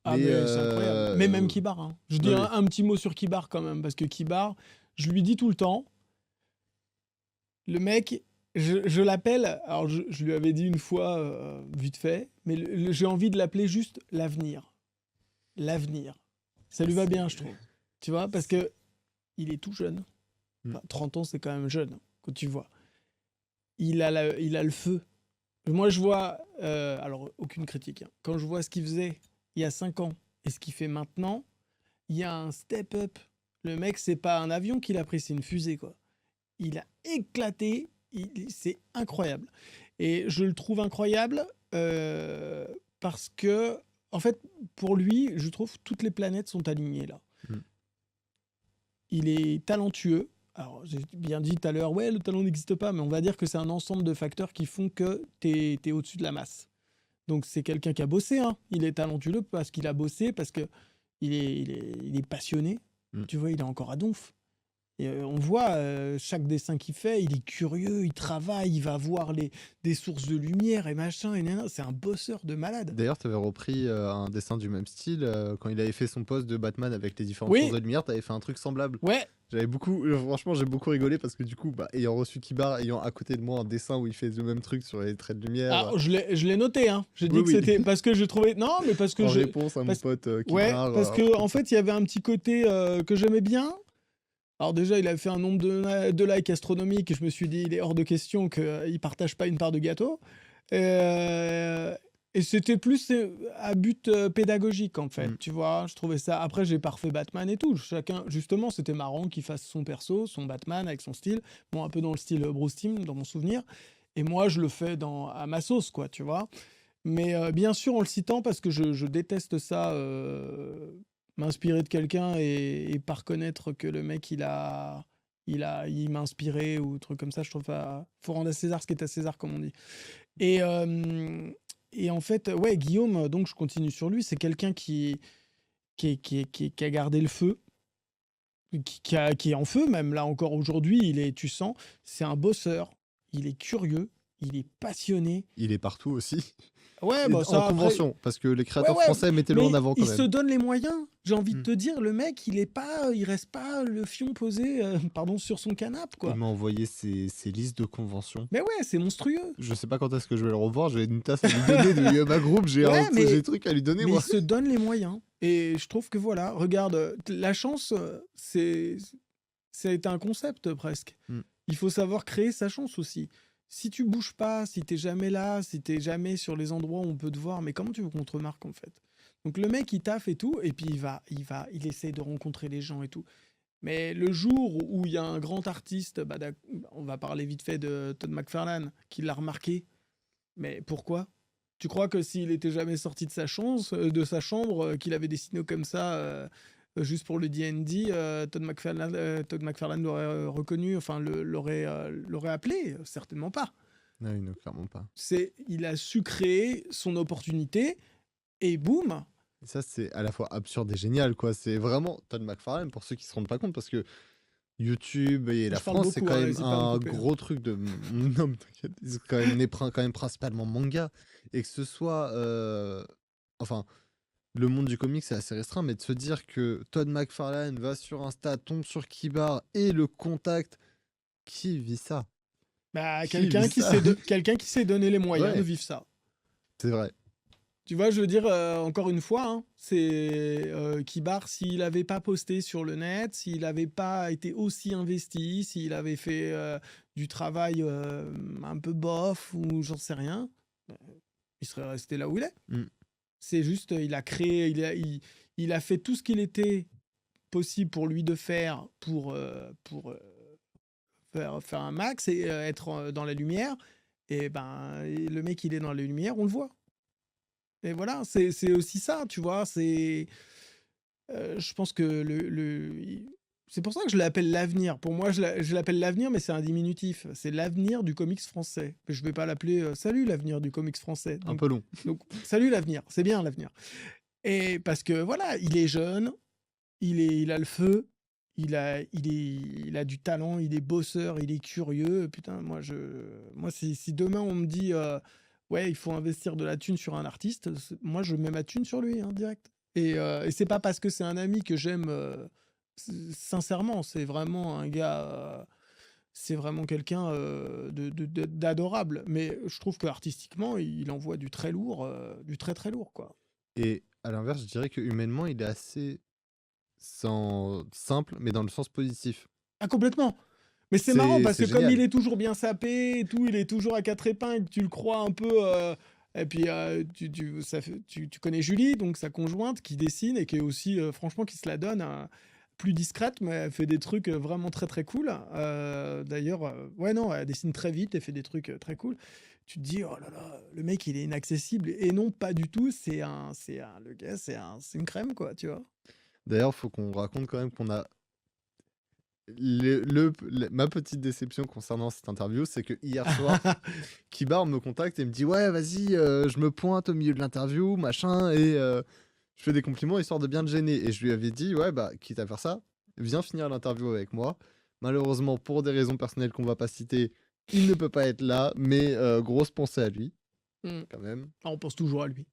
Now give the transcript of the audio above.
Ah, Mais mais c'est incroyable. Mais même Kibar, hein. Je dis oui, un, oui. un petit mot sur Kibar quand même, parce que Kibar, je lui dis tout le temps, le mec, je l'appelle, alors je lui avais dit une fois, vite fait, mais j'ai envie de l'appeler juste l'avenir. L'avenir. Ça Ah, lui va bien, je trouve. Tu vois, parce c'est- que il est tout jeune. Mm. Enfin, 30 ans, c'est quand même jeune, quand tu vois. Il a le feu. Moi, je vois, alors aucune critique, hein. Quand je vois ce qu'il faisait il y a 5 ans et ce qu'il fait maintenant, il y a un step up. Le mec, c'est pas un avion qu'il a pris, c'est une fusée, quoi. Il a éclaté, c'est incroyable. Et je le trouve incroyable parce que, en fait, pour lui, je trouve toutes les planètes sont alignées là. Mm. Il est talentueux. Alors, j'ai bien dit tout à l'heure, ouais, le talent n'existe pas, mais on va dire que c'est un ensemble de facteurs qui font que t'es au-dessus de la masse. Donc, c'est quelqu'un qui a bossé, hein. Il est talentueux parce qu'il a bossé, parce que il est passionné. Mm. Tu vois, il est encore à donf. Et on voit chaque dessin qu'il fait, il est curieux, il travaille, il va voir des sources de lumière et machin. Et nana. C'est un bosseur de malade. D'ailleurs, tu avais repris un dessin du même style quand il avait fait son poste de Batman avec les différentes sources Oui, de lumière. Tu avais fait un truc semblable. ouais. J'avais beaucoup, franchement, j'ai beaucoup rigolé parce que du coup, bah, ayant reçu Kibar, ayant à côté de moi un dessin où il fait le même truc sur les traits de lumière, Ah, je l'ai noté, hein. J'ai oui, dit que oui, c'était parce que je trouvais. Non, mais parce que en je. réponse à mon Parce... pote Ouais, Kibar, parce que en fait, il y avait un petit côté que j'aimais bien. Alors déjà, il avait fait un nombre de likes astronomiques et je me suis dit, il est hors de question qu'il partage pas une part de gâteau. Euh, et c'était plus à but pédagogique, en fait, mm, tu vois. Je trouvais ça... Après, j'ai pas refait Batman et tout. Chacun, justement, c'était marrant qu'il fasse son perso, son Batman avec son style. Bon, un peu dans le style Bruce Timm, dans mon souvenir. Et moi, je le fais à ma sauce, quoi, tu vois. Mais bien sûr, en le citant, parce que je déteste ça, m'inspirer de quelqu'un et pas reconnaître que le mec, il m'a inspiré ou truc comme ça. Je trouve qu'il faut rendre à César ce qui est à César, comme on dit. Et, et en fait, ouais, Guillaume, donc je continue sur lui, c'est quelqu'un qui a gardé le feu, qui est en feu, même là encore aujourd'hui, tu sens, c'est un bosseur, il est curieux, il est passionné. il est partout aussi. Ouais, Et bah en ça, après, convention, parce que les ouais, créateurs ouais, français, mettez-le en mais avant quand il se même. donne les moyens. J'ai envie de Mm. te dire, le mec, il reste pas le fion posé, pardon, sur son canapé, Il quoi. m'a envoyé ses listes de conventions. Mais ouais, c'est monstrueux. Je sais pas quand est-ce que je vais le revoir, j'ai une tasse à lui donner de ma groupe, Ouais, j'ai des mais, trucs à lui donner, mais il moi. se donne les moyens. Et je trouve que voilà, regarde, la chance, ça a été un concept presque. Mm. Il faut savoir créer sa chance aussi. Si tu bouges pas, si t'es jamais là, si t'es jamais sur les endroits où on peut te voir, mais comment tu veux qu'on te remarque en fait? Donc le mec il taffe et tout, et puis il essaie de rencontrer les gens et tout. Mais le jour où il y a un grand artiste, bah, on va parler vite fait de Todd McFarlane, qui l'a remarqué. Mais pourquoi? Tu crois que s'il était jamais sorti de sa chambre, qu'il avait dessiné comme ça, juste pour le D&D, Todd McFarlane l'aurait reconnu, enfin l'aurait appelé? Certainement pas. Non, non, clairement pas. Il a su créer son opportunité et boum. Et ça, c'est à la fois absurde et génial, quoi. C'est vraiment Todd McFarlane, pour ceux qui se rendent pas compte, parce que YouTube et la Je parle France, c'est beaucoup, quand hein, même n'hésite pas à me un couper, hein. gros truc de... Non, mais t'inquiète, c'est quand même, quand même principalement manga. Et que ce soit... Enfin, le monde du comic, c'est assez restreint, mais de se dire que Todd McFarlane va sur Insta, tombe sur Kibar et le contacte, qui vit ça? Bah, Qui vit ça? quelqu'un qui s'est donné les moyens de Ouais, vivre ça. c'est vrai. Tu vois, je veux dire, encore une fois, hein, c'est Kibar, s'il n'avait pas posté sur le net, s'il n'avait pas été aussi investi, s'il avait fait du travail un peu bof ou j'en sais rien, il serait resté là où il est. Mm. C'est juste, il a créé, il a fait tout ce qu'il était possible pour lui de faire pour faire un max et être dans la lumière. Et ben, le mec, il est dans la lumière, on le voit. Et voilà, c'est aussi ça, tu vois. Je pense que c'est pour ça que je l'appelle l'avenir. Pour moi, je l'appelle l'avenir, mais c'est un diminutif. C'est l'avenir du comics français. Je vais pas l'appeler salut l'avenir du comics français. Un peu long. Donc salut l'avenir, c'est bien l'avenir. Et parce que voilà, il est jeune, il a le feu, il a du talent, il est bosseur, il est curieux. Putain, moi si demain on me dit ouais, il faut investir de la thune sur un artiste, moi je mets ma thune sur lui, hein, direct. Et c'est pas parce que c'est un ami que j'aime sincèrement. C'est vraiment un gars. C'est vraiment quelqu'un d'adorable. Mais je trouve que artistiquement, il envoie du très lourd, du très très lourd, quoi. Et à l'inverse, je dirais que humainement, il est assez simple, mais dans le sens positif. Ah, complètement! Mais c'est marrant C'est parce que c'est comme il génial. est toujours bien sapé et tout, il est toujours à quatre épingles, tu le crois un peu. Et puis tu connais Julie, donc sa conjointe, qui dessine et qui est aussi, franchement, qui se la donne, plus discrète, mais elle fait des trucs vraiment très très cool. D'ailleurs, ouais, non, elle dessine très vite et fait des trucs très cool. Tu te dis, oh là là, le mec, il est inaccessible. Et non, pas du tout. Le gars, c'est une crème, quoi, tu vois. D'ailleurs, faut qu'on raconte quand même qu'on a ma petite déception concernant cette interview, c'est que hier soir, Kibar me contacte et me dit: «Ouais, vas-y, je me pointe au milieu de l'interview, machin et je fais des compliments histoire de bien te gêner» et je lui avais dit: «Ouais, bah, quitte à faire ça, viens finir l'interview avec moi». Malheureusement, pour des raisons personnelles qu'on va pas citer, il ne peut pas être là, mais grosse pensée à lui, Mm. quand même. Ah, on pense toujours à lui.